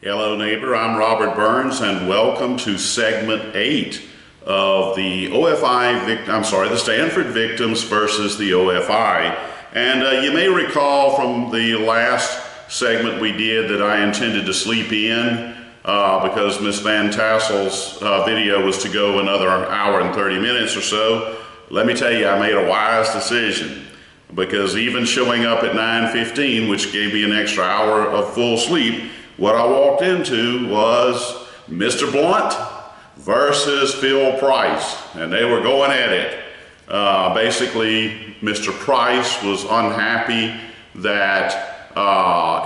Hello neighbor, I'm Robert Burns and welcome to segment 8 of the the Stanford victims versus the OFI. And you may recall from the last segment we did that I intended to sleep in because Miss Van Tassel's video was to go another hour and 30 minutes or so. Let me tell you, I made a wise decision, because even showing up at 9:15, which gave me an extra hour of full sleep, what I walked into was Mr. Blunt versus Phil Price, and they were going at it. Basically, Mr. Price was unhappy that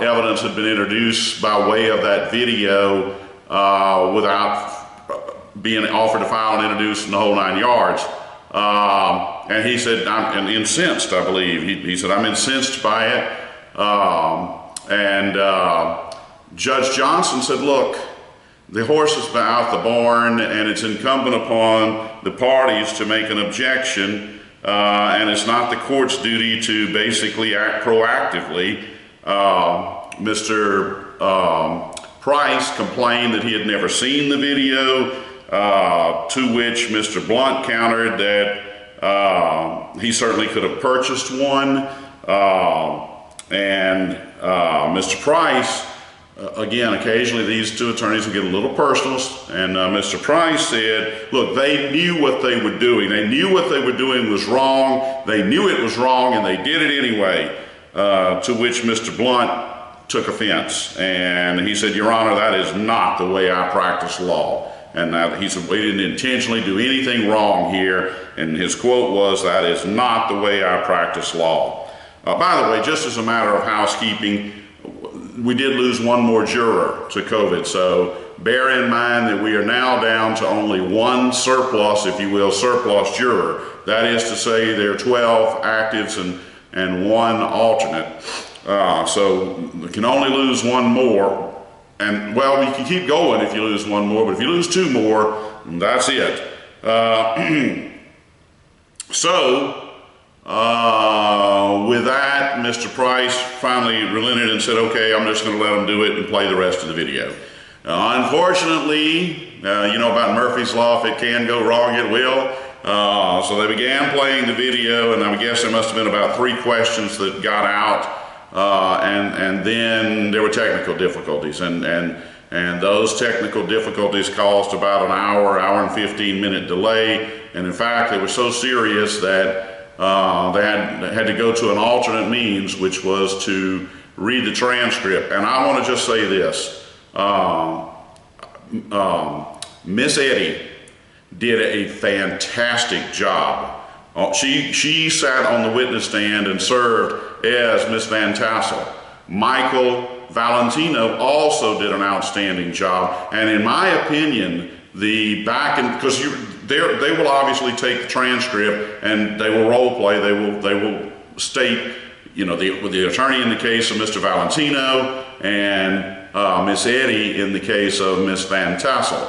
evidence had been introduced by way of that video without being offered to file and introduce in the whole 9 yards. And he said, I'm incensed, I believe. He said, I'm incensed by it. Judge Johnson said, look, the horse has been out the barn and it's incumbent upon the parties to make an objection, and it's not the court's duty to basically act proactively. Mr. Price complained that he had never seen the video, to which Mr. Blunt countered that he certainly could have purchased one. Mr. Price, again, occasionally these two attorneys will get a little personal, and Mr. Price said, look, they knew what they were doing. They knew what they were doing was wrong. They knew it was wrong, and they did it anyway, to which Mr. Blunt took offense. And he said, Your Honor, that is not the way I practice law. And he said, we didn't intentionally do anything wrong here. And his quote was, that is not the way I practice law. By the way, just as a matter of housekeeping, we did lose one more juror to COVID, so bear in mind that we are now down to only one surplus, if you will, surplus juror. That is to say there are 12 actives and one alternate. So we can only lose one more. And well, you can keep going if you lose one more, but if you lose two more, that's it. With that, Mr. Price finally relented and said, okay, I'm just going to let him do it and play the rest of the video. Unfortunately, you know about Murphy's Law, if it can go wrong, it will. So they began playing the video, and I guess there must have been about 3 questions that got out, and then there were technical difficulties, and those technical difficulties caused about an hour and 15-minute delay, and in fact, they were so serious that they had to go to an alternate means, which was to read the transcript. And I want to just say this. Miss Eddie did a fantastic job. She sat on the witness stand and served as Miss Van Tassel. Michael Valentino also did an outstanding job. And in my opinion, because they will obviously take the transcript and they will role play. They will state, you know, the attorney in the case of Mr. Valentino and Miss Eddie in the case of Miss Van Tassel.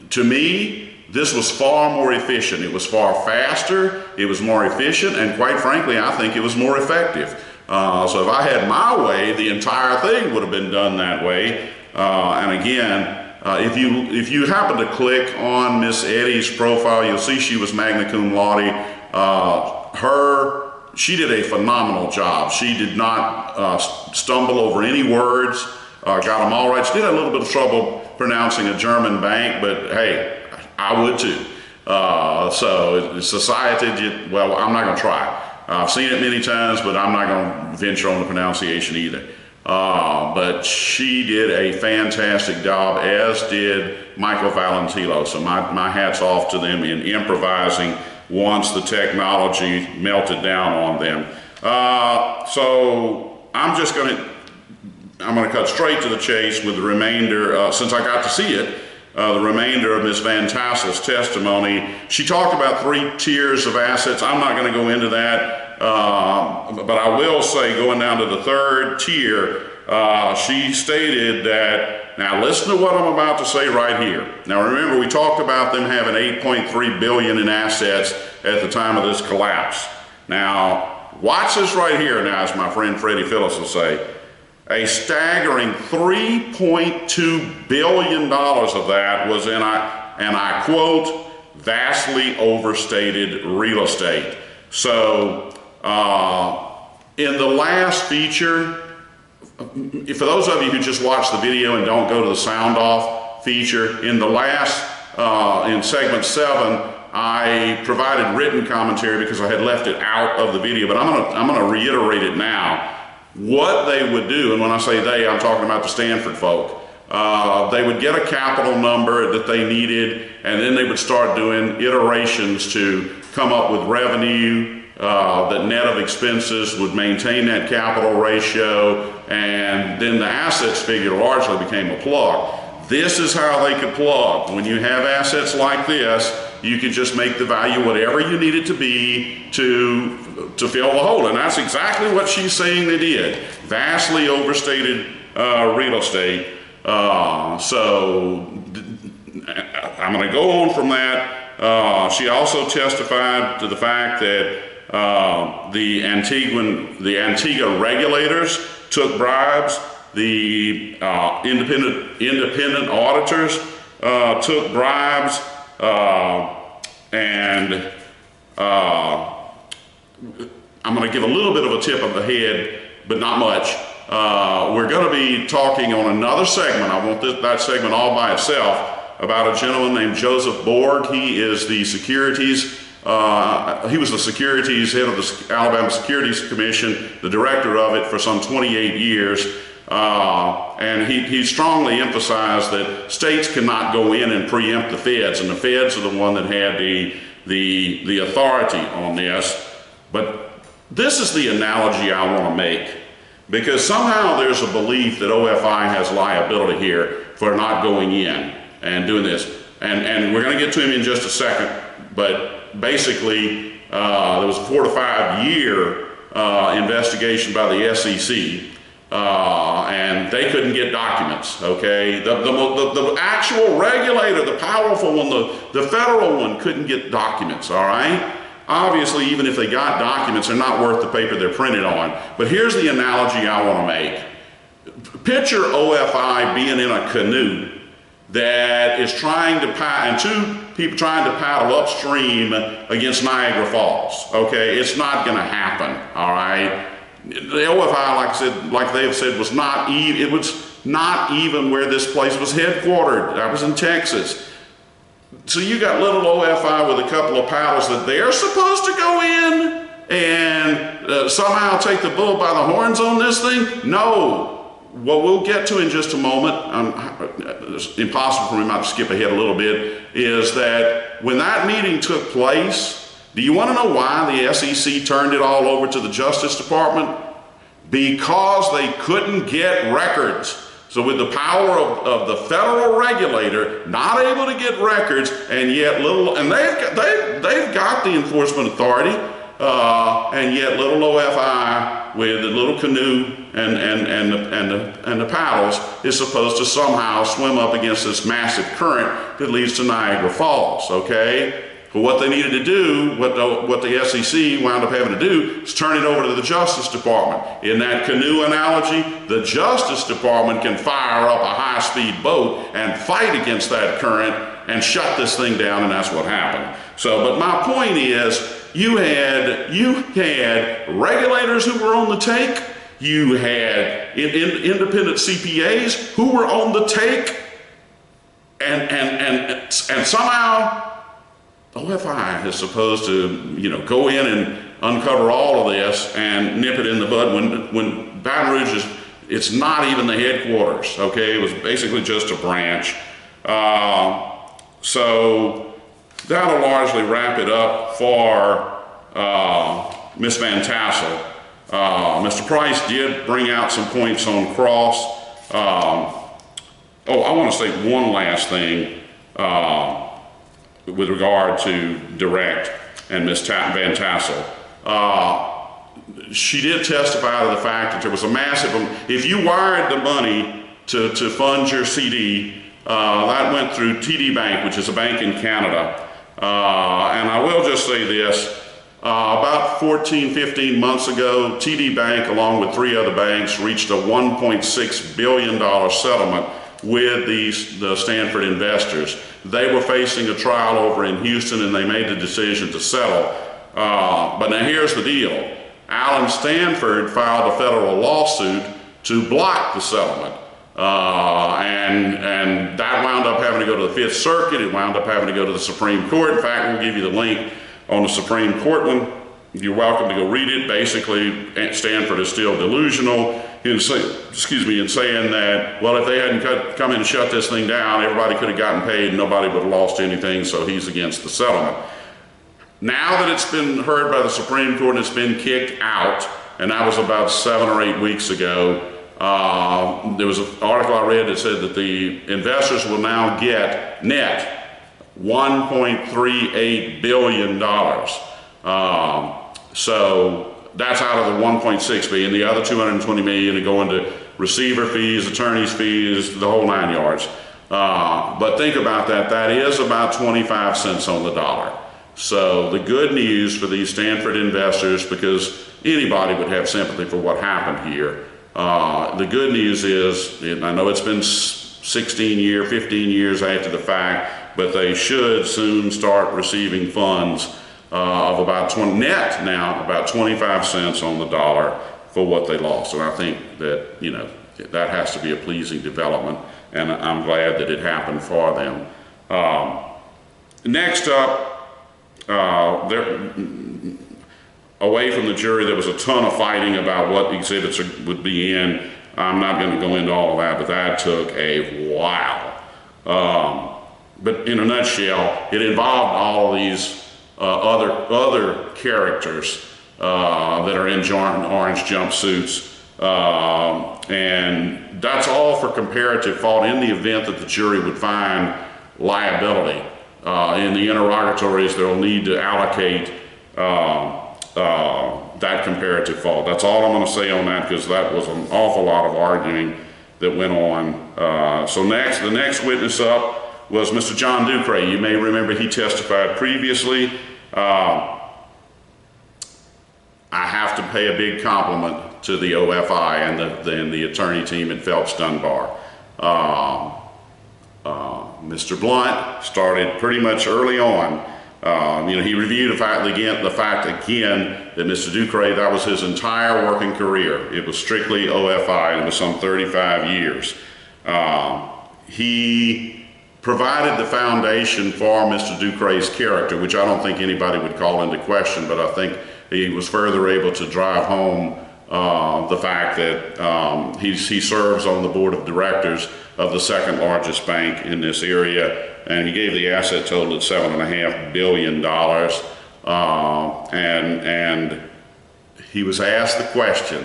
To me, this was far more efficient. It was far faster. It was more efficient, and quite frankly, I think it was more effective. So if I had my way, the entire thing would have been done that way. And again, if you happen to click on Miss Eddie's profile, you'll see she was magna cum laude. She did a phenomenal job. She did not stumble over any words, got them all right. She did have a little bit of trouble pronouncing a German bank, but hey, I would too. So society, well, I'm not gonna try. I've seen it many times, but I'm not gonna venture on the pronunciation either. But she did a fantastic job, as did Michael Valentino. So my hat's off to them in improvising once the technology melted down on them. So I'm gonna cut straight to the chase with the remainder, since I got to see it, the remainder of Ms. Van Tassel's testimony. She talked about 3 tiers of assets. I'm not gonna go into that, but I will say, going down to the 3rd tier, she stated that, now listen to what I'm about to say right here. Now remember, we talked about them having $8.3 billion in assets at the time of this collapse. Now, watch this right here now, as my friend Freddie Phillips will say. A staggering $3.2 billion of that was in, and I quote, vastly overstated real estate. So in the last feature, for those of you who just watched the video and don't go to the sound off feature, in the last, in segment 7, I provided written commentary because I had left it out of the video, but I'm gonna reiterate it now. What they would do, and when I say they, I'm talking about the Stanford folk, they would get a capital number that they needed, and then they would start doing iterations to come up with revenue that net of expenses would maintain that capital ratio, and then the assets figure largely became a plug. This is how they could plug. When you have assets like this, you can just make the value whatever you need it to be to fill the hole. And that's exactly what she's saying they did. Vastly overstated real estate. So I'm going to go on from that. She also testified to the fact that the Antigua regulators took bribes. The independent auditors took bribes, and I'm going to give a little bit of a tip of the head, but not much. We're going to be talking on another segment. I want that segment all by itself, about a gentleman named Joseph Borg. He is the securities, he was the securities head of the Alabama Securities Commission, the director of it for some 28 years. And he strongly emphasized that states cannot go in and preempt the feds, and the feds are the one that had the authority on this. But this is the analogy I want to make, because somehow there's a belief that OFI has liability here for not going in and doing this. And we're going to get to him in just a second, but basically there was a 4 to 5 year investigation by the SEC. And they couldn't get documents, okay? The actual regulator, the powerful one, the federal one, couldn't get documents, all right? Obviously, even if they got documents, they're not worth the paper they're printed on. But here's the analogy I want to make. Picture OFI being in a canoe that is trying to and two people trying to paddle upstream against Niagara Falls, okay? It's not going to happen, all right? The OFI, like I said, like they have said, was not even, it was not even where this place was headquartered. That was in Texas. So you got little OFI with a couple of paddles that they're supposed to go in and somehow take the bull by the horns on this thing? No. What we'll get to in just a moment, it's impossible for me not to skip ahead a little bit, is that when that meeting took place, do you want to know why the SEC turned it all over to the Justice Department? Because they couldn't get records. So with the power of the federal regulator not able to get records, and yet they've got the enforcement authority, and yet little OFI with the little canoe and the paddles is supposed to somehow swim up against this massive current that leads to Niagara Falls, okay? But what they needed to do, what the SEC wound up having to do, is turn it over to the Justice Department. In that canoe analogy, the Justice Department can fire up a high-speed boat and fight against that current and shut this thing down, and that's what happened. So, but my point is, you had regulators who were on the take, you had independent CPAs who were on the take, and somehow OFI is supposed to, go in and uncover all of this and nip it in the bud when Baton Rouge it's not even the headquarters, okay? It was basically just a branch. So that'll largely wrap it up for Ms. Van Tassel. Mr. Price did bring out some points on cross. I want to say one last thing. With regard to direct and Ms. Van Tassel. She did testify to the fact that there was a massive, if you wired the money to fund your CD, that went through TD Bank, which is a bank in Canada. And I will just say this, About 14, 15 months ago, TD Bank, along with 3 other banks, reached a $1.6 billion settlement with the Stanford investors. They were facing a trial over in Houston, and they made the decision to settle. But now here's the deal. Allen Stanford filed a federal lawsuit to block the settlement. And that wound up having to go to the Fifth Circuit. It wound up having to go to the Supreme Court. In fact, we'll give you the link on the Supreme Court one. You're welcome to go read it. Basically, Stanford is still delusional in saying that, well, if they hadn't come in and shut this thing down, everybody could have gotten paid and nobody would have lost anything, so he's against the settlement. Now that it's been heard by the Supreme Court and it's been kicked out, and that was about 7 or 8 weeks ago, there was an article I read that said that the investors will now get net $1.38 billion. So that's out of the 1.6 billion. The other 220 million to go into receiver fees, attorney's fees, the whole 9 yards. But think about that. That is about 25 cents on the dollar. So the good news for these Stanford investors, because anybody would have sympathy for what happened here. The good news is, and I know it's been 15 years after the fact, but they should soon start receiving funds of about net now, about 25 cents on the dollar for what they lost. And I think that, you know, that has to be a pleasing development, and I'm glad that it happened for them. Next up, away from the jury, there was a ton of fighting about what exhibits would be in. I'm not going to go into all of that, but that took a while. But in a nutshell, it involved all of these other characters that are in orange jumpsuits, and that's all for comparative fault in the event that the jury would find liability. In the interrogatories, they'll need to allocate that comparative fault. That's all I'm going to say on that, because that was an awful lot of arguing that went on. So the next witness up was Mr. John Ducre. You may remember he testified previously. I have to pay a big compliment to the OFI and the attorney team at Phelps Dunbar. Mr. Blunt started pretty much early on. He reviewed the fact again that Mr. Ducre, that was his entire working career. It was strictly OFI, and it was some 35 years. He provided the foundation for Mr. Ducre's character, which I don't think anybody would call into question, but I think he was further able to drive home the fact that he serves on the board of directors of the second largest bank in this area, and he gave the asset total at $7.5 billion. And he was asked the question,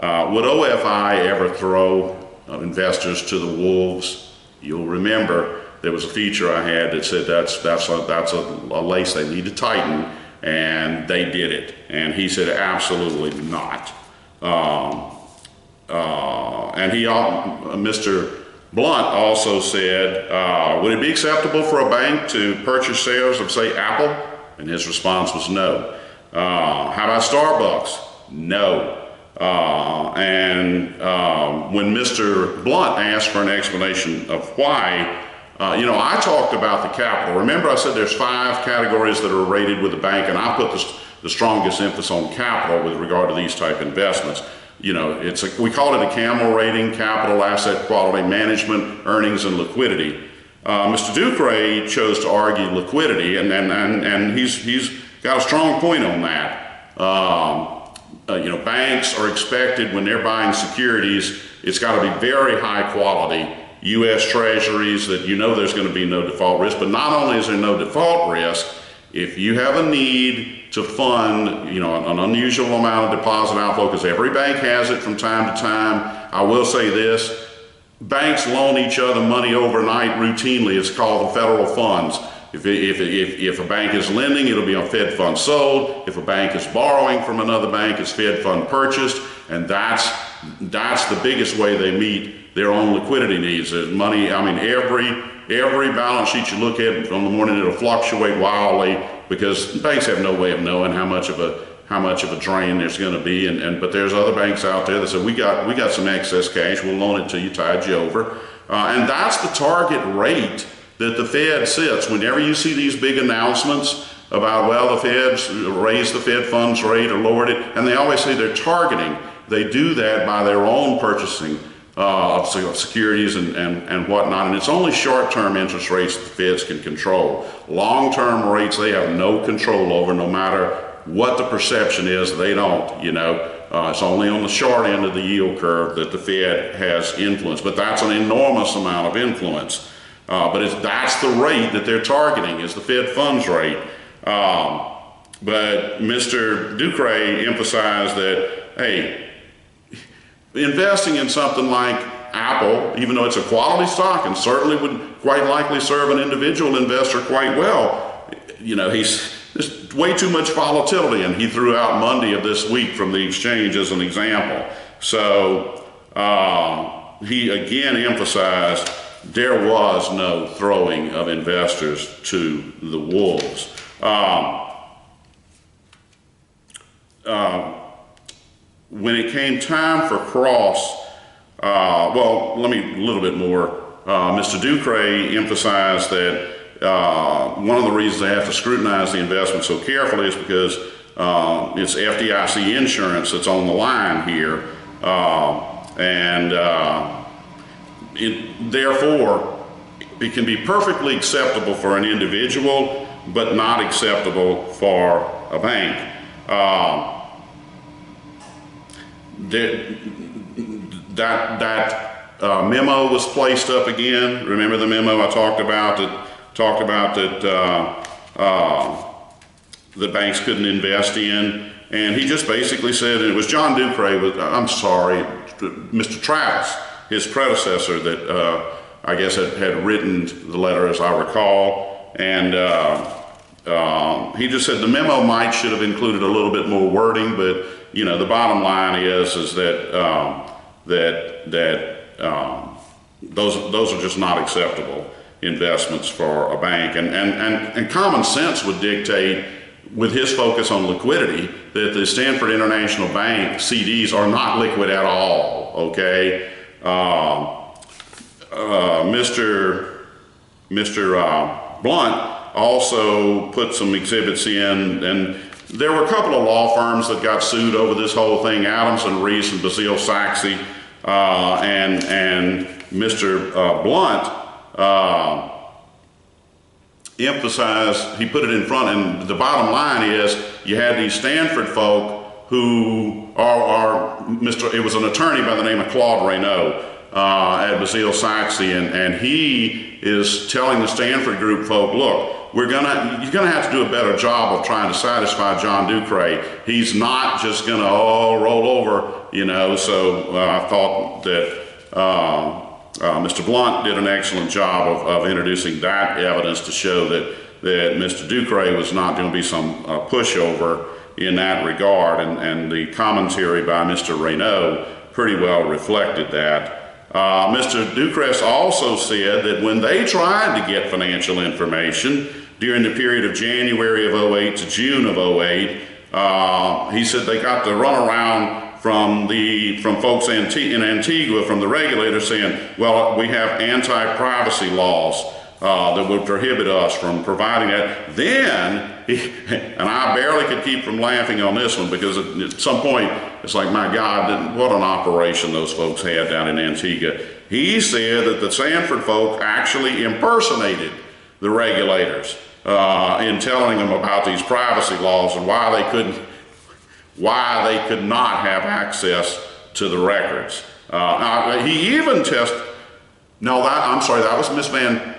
would OFI ever throw investors to the wolves? You'll remember there was a feature I had that said that's a lace they need to tighten, and they did it. And he said absolutely not. And Mr. Blunt also said, would it be acceptable for a bank to purchase shares of, say, Apple? And his response was no. How about Starbucks? No. When Mr. Blunt asked for an explanation of why, I talked about the capital. Remember I said there's 5 categories that are rated with the bank, and I put the strongest emphasis on capital with regard to these type investments. We call it a CAMEL rating: capital, asset quality, management, earnings, and liquidity. Mr. Ducre chose to argue liquidity, and he's got a strong point on that. Banks are expected, when they're buying securities, it's got to be very high quality U.S. Treasuries that there's going to be no default risk. But not only is there no default risk, if you have a need to fund, an unusual amount of deposit outflow, because every bank has it from time to time. I will say this: banks loan each other money overnight routinely. It's called the federal funds. If a bank is lending, it'll be on Fed funds sold. If a bank is borrowing from another bank, it's Fed fund purchased, and that's the biggest way they meet their own liquidity needs. There's money. I mean, every balance sheet you look at from the morning, it'll fluctuate wildly. because banks have no way of knowing how much of a drain there's going to be, but there's other banks out there that say we got some excess cash, we'll loan it to you, tide you over, and that's the target rate that the Fed sets. Whenever you see these big announcements about, well, the Fed's raised the Fed funds rate or lowered it, and they always say they're targeting. They do that by their own purchasing of securities and whatnot, and it's only short-term interest rates that the Feds can control. Long-term rates they have no control over, no matter what the perception is. They don't, you know. It's only on the short end of the yield curve that the Fed has influence, but that's an enormous amount of influence. But that's the rate that they're targeting, is the Fed funds rate. But Mr. Ducre emphasized that, hey, investing in something like Apple, even though it's a quality stock and certainly would quite likely serve an individual investor quite well, you know, there's way too much volatility, and he threw out Monday of this week from the exchange as an example. So he again emphasized there was no throwing of investors to the wolves. When it came time for Cross, well, let me a little bit more. Mr. Ducre emphasized that one of the reasons they have to scrutinize the investment so carefully is because it's FDIC insurance that's on the line here, therefore, it can be perfectly acceptable for an individual, but not acceptable for a bank. That memo was placed up again. Remember the memo I talked about that the banks couldn't invest in, and he just basically said, and it was John Ducre, I'm sorry, Mr. Travis, his predecessor, that I guess had written the letter, as I recall, and he just said the memo should have included a little bit more wording, but you know, the bottom line is that those are just not acceptable investments for a bank, and common sense would dictate, with his focus on liquidity, that the Stanford International Bank CDs are not liquid at all. Okay, Mr. Blunt also put some exhibits in, and there were a couple of law firms that got sued over this whole thing, Adamson, Reese, and Basile Saxe, and Mr. Blunt emphasized, he put it in front, and the bottom line is you had these Stanford folk who it was an attorney by the name of Claude Reynaud at Basile Saxe, and he is telling the Stanford group folk, look, you're gonna have to do a better job of trying to satisfy John Ducre. He's not just gonna roll over, you know. So I thought that Mr. Blunt did an excellent job of introducing that evidence to show that Mr. Ducre was not going to be some pushover in that regard, and the commentary by Mr. Reynaud pretty well reflected that. Mr. Ducre also said that when they tried to get financial information during the period of January of 08 to June of 08, he said they got the runaround from folks in Antigua, from the regulators, saying, well, we have anti-privacy laws that would prohibit us from providing that. Then, and I barely could keep from laughing on this one, because at some point, it's like, my God, what an operation those folks had down in Antigua. He said that the Stanford folk actually impersonated the regulators in telling them about these privacy laws and why they could not have access to the records. He even that was Miss Van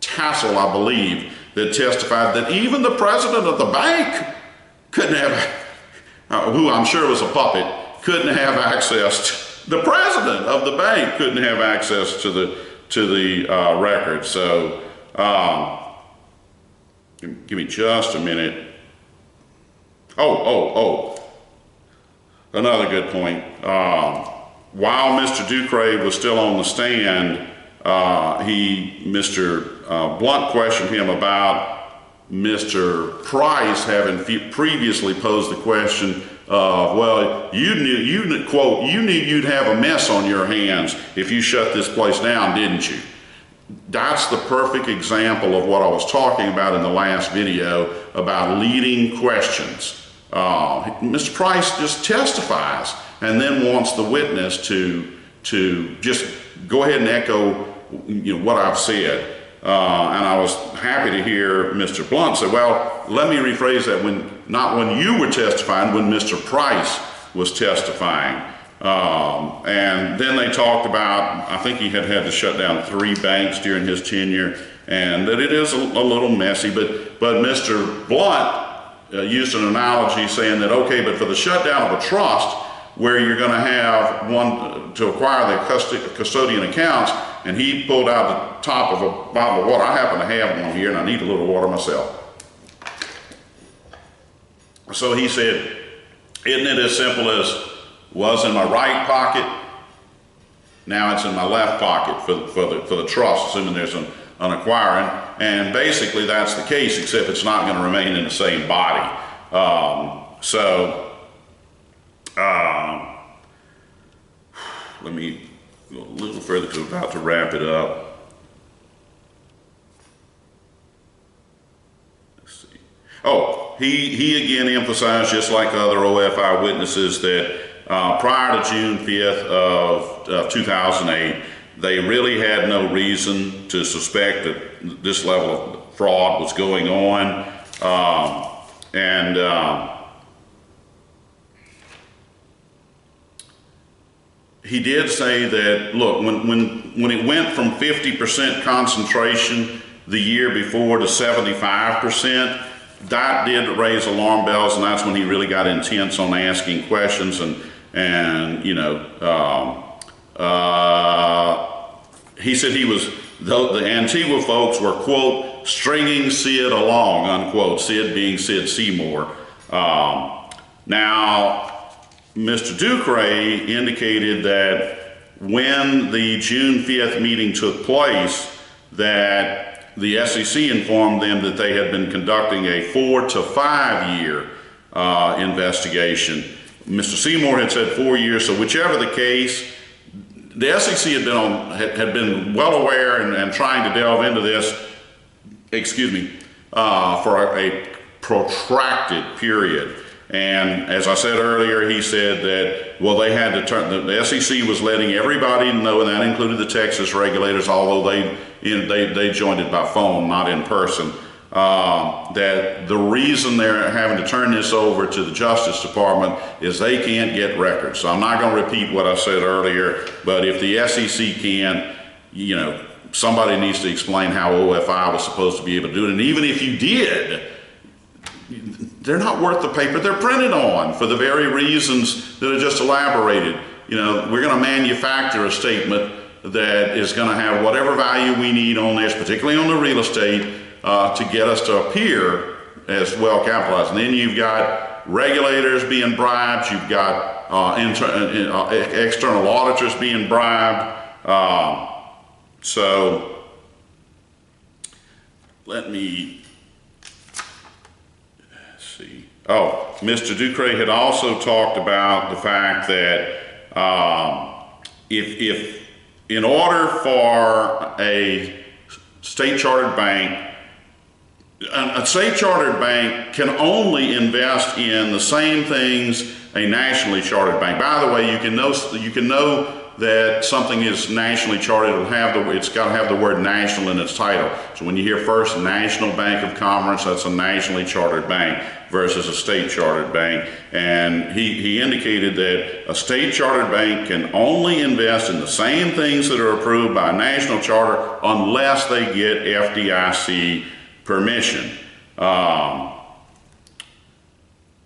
Tassel, I believe, that testified that even the president of the bank couldn't have, who I'm sure was a puppet, couldn't have access the president of the bank couldn't have access to the records. So give me just a minute. Another good point. While Mr. Ducre was still on the stand, Mr. Blunt questioned him about Mr. Price having previously posed the question of, well, you knew, quote, you knew you'd have a mess on your hands if you shut this place down, didn't you? That's the perfect example of what I was talking about in the last video about leading questions. Mr. Price just testifies and then wants the witness to just go ahead and echo what I've said. And I was happy to hear Mr. Blunt say, well, let me rephrase that, not when you were testifying, when Mr. Price was testifying. And then they talked about, I think he had to shut down 3 banks during his tenure, and that it is a little messy, but Mr. Blunt used an analogy saying that, okay, but for the shutdown of a trust, where you're going to have one to acquire the custodian accounts, and he pulled out the top of a bottle of water. I happen to have one here, and I need a little water myself. So he said, isn't it as simple as, was in my right pocket, now it's in my left pocket for the trust, assuming there's an acquiring, and basically that's the case, except it's not going to remain in the same body. Let me go a little further because we're about to wrap it up. Let's see. Oh, he again emphasized, just like other OFI witnesses, that prior to June 5th of 2008, they really had no reason to suspect that this level of fraud was going on. He did say that, look, when it went from 50% concentration the year before to 75%, that did raise alarm bells, and that's when he really got intense on asking questions. He said the Antigua folks were, quote, stringing Sid along, unquote, Sid being Sid Seymour. Now, Mr. Ducray indicated that when the June 5th meeting took place, that the SEC informed them that they had been conducting a 4 to 5 year investigation. Mr. Seymour had said 4 years, so whichever the case, the SEC had been well aware and trying to delve into this, for a protracted period. And as I said earlier, he said that, well, they had to turn, the SEC was letting everybody know, and that included the Texas regulators, although they joined it by phone, not in person, that the reason they're having to turn this over to the Justice Department is they can't get records. So I'm not going to repeat what I said earlier, but if the SEC can't, somebody needs to explain how OFI was supposed to be able to do it. And even if you did, they're not worth the paper they're printed on, for the very reasons that are just elaborated. We're going to manufacture a statement that is going to have whatever value we need on this, particularly on the real estate, to get us to appear as well capitalized. And then you've got regulators being bribed, you've got external auditors being bribed. So let me see. Oh, Mr. Ducray had also talked about the fact that if in order for a state chartered bank, a state chartered bank can only invest in the same things a nationally chartered bank. By the way, you can know that something is nationally chartered. It's got to have the word national in its title. So when you hear First National Bank of Commerce, that's a nationally chartered bank versus a state chartered bank. And he indicated that a state chartered bank can only invest in the same things that are approved by a national charter unless they get FDIC permission.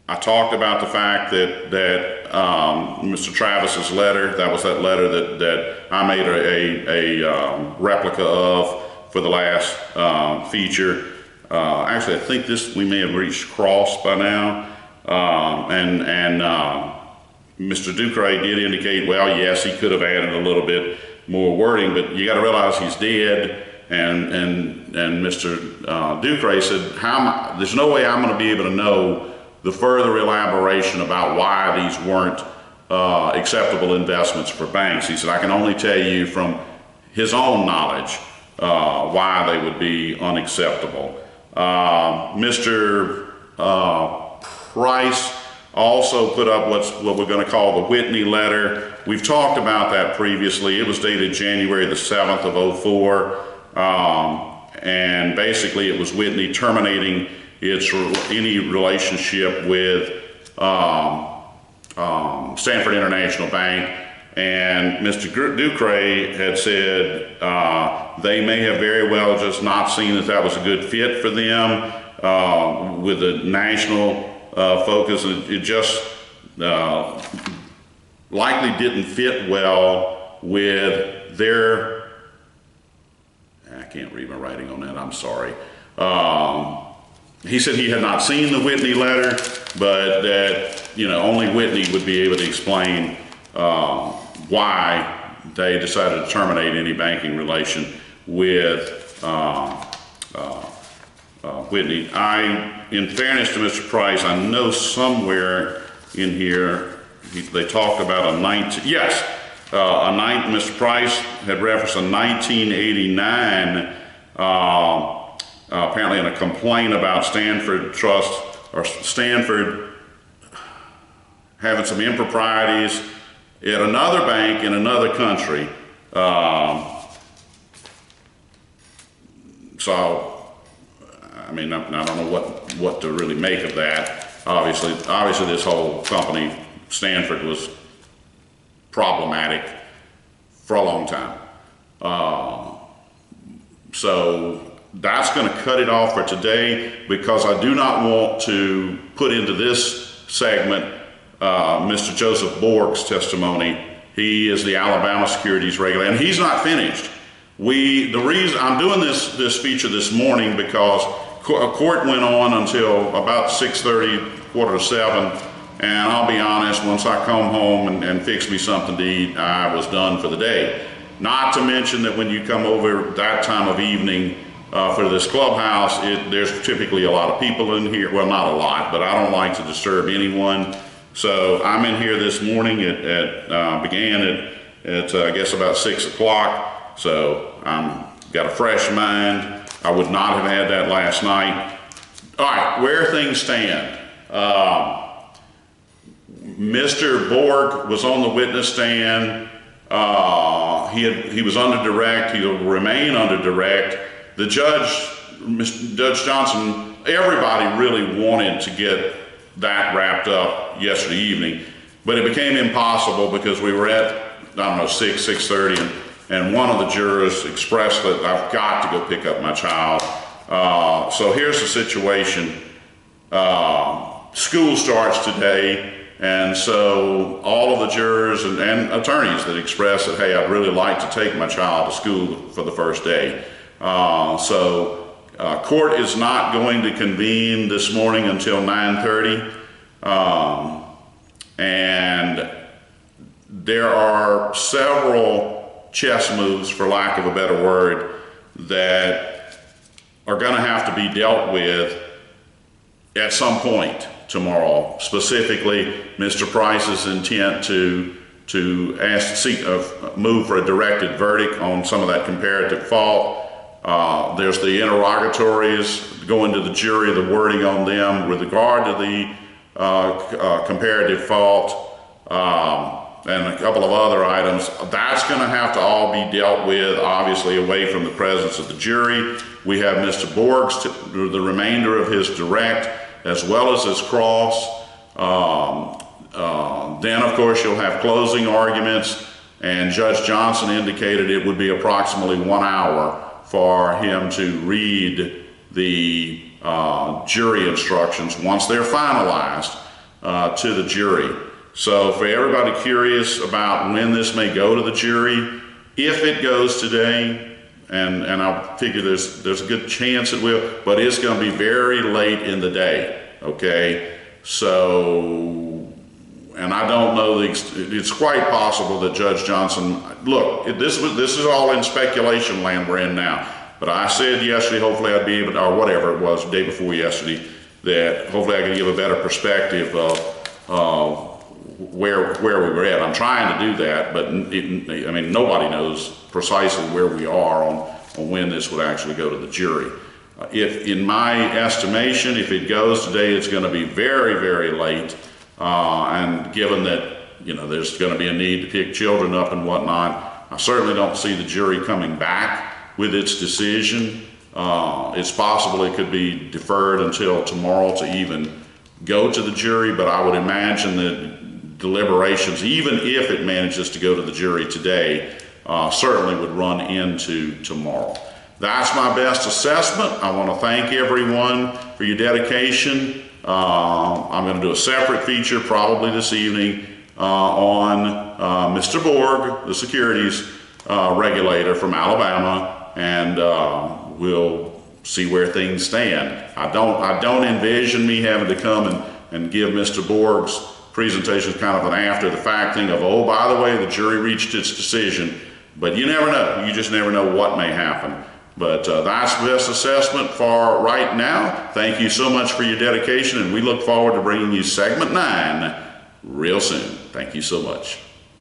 I talked about the fact that Mr. Travis's letter, that was that letter that I made a replica of for the last feature. Actually, I think we may have reached cross by now. Mr. Ducray did indicate, well, yes, he could have added a little bit more wording, but you got to realize he's dead. and Mr. Ducre said, there's no way I'm going to be able to know the further elaboration about why these weren't acceptable investments for banks. He said, I can only tell you from his own knowledge why they would be unacceptable. Mr. Price also put up what we're going to call the Whitney letter. We've talked about that previously. It was dated January the 7th of 04, and basically it was Whitney terminating any relationship with Stanford International Bank. And Mr. Ducre had said they may have very well just not seen that was a good fit for them with the national focus. It just likely didn't fit well with their, I can't read my writing on that, I'm sorry. He said he had not seen the Whitney letter, but that, only Whitney would be able to explain why they decided to terminate any banking relation with Whitney. In fairness to Mr. Price, I know somewhere in here they talked about Mr. Price had referenced a 1989, apparently in a complaint about Stanford Trust, or Stanford having some improprieties at another bank in another country. So, I mean, I don't know what to really make of that. Obviously this whole company, Stanford, was problematic for a long time. So that's going to cut it off for today, because I do not want to put into this segment Mr. Joseph Borg's testimony. He is the Alabama Securities Regulator, and he's not finished. The reason I'm doing this feature this morning, because court went on until about 6:30, 6:45, and I'll be honest, once I come home and fix me something to eat, I was done for the day. Not to mention that when you come over that time of evening for this clubhouse, there's typically a lot of people in here. Well, not a lot, but I don't like to disturb anyone. So I'm in here this morning began at I guess about 6 o'clock. So got a fresh mind. I would not have had that last night. All right, where things stand. Mr. Borg was on the witness stand. He was under direct. He'll remain under direct. The judge, Judge Johnson, everybody really wanted to get that wrapped up yesterday evening, but it became impossible because we were at, 6:30, and one of the jurors expressed that I've got to go pick up my child. So here's the situation. School starts today, and so all of the jurors and attorneys that expressed that, hey, I'd really like to take my child to school for the first day. Court is not going to convene this morning until 9:30, and there are several chess moves, for lack of a better word, that are going to have to be dealt with at some point tomorrow. Specifically, Mr. Price's intent to move for a directed verdict on some of that comparative fault. There's the interrogatories going to the jury, the wording on them with regard to the comparative fault, and a couple of other items. That's going to have to all be dealt with, obviously, away from the presence of the jury. We have Mr. Borg's, the remainder of his direct, as well as his cross. Then, of course, you'll have closing arguments, and Judge Johnson indicated it would be approximately 1 hour for him to read the jury instructions once they're finalized to the jury. So for everybody curious about when this may go to the jury, if it goes today, and I figure there's a good chance it will, but it's going to be very late in the day, okay? So, and I don't know, it's quite possible that Judge Johnson, look, this is all in speculation land we're in now, But I said yesterday, hopefully I'd be able to, or whatever it was, the day before yesterday, that hopefully I could give a better perspective of where we were at. I'm trying to do that, but I mean, nobody knows precisely where we are on when this would actually go to the jury. If, in my estimation, if it goes today, it's going to be very, very late. And given that, you know, there's going to be a need to pick children up and whatnot, I certainly don't see the jury coming back with its decision. It's possible it could be deferred until tomorrow to even go to the jury, but I would imagine that deliberations, even if it manages to go to the jury today, certainly would run into tomorrow. That's my best assessment. I want to thank everyone for your dedication. I'm going to do a separate feature probably this evening on Mr. Borg, the securities regulator from Alabama, and we'll see where things stand. I don't envision me having to come and give Mr. Borg's presentation kind of an after the fact thing of, oh, by the way, the jury reached its decision. But you never know. You just never know what may happen. But that's the best assessment for right now. Thank you so much for your dedication, and we look forward to bringing you segment 9 real soon. Thank you so much.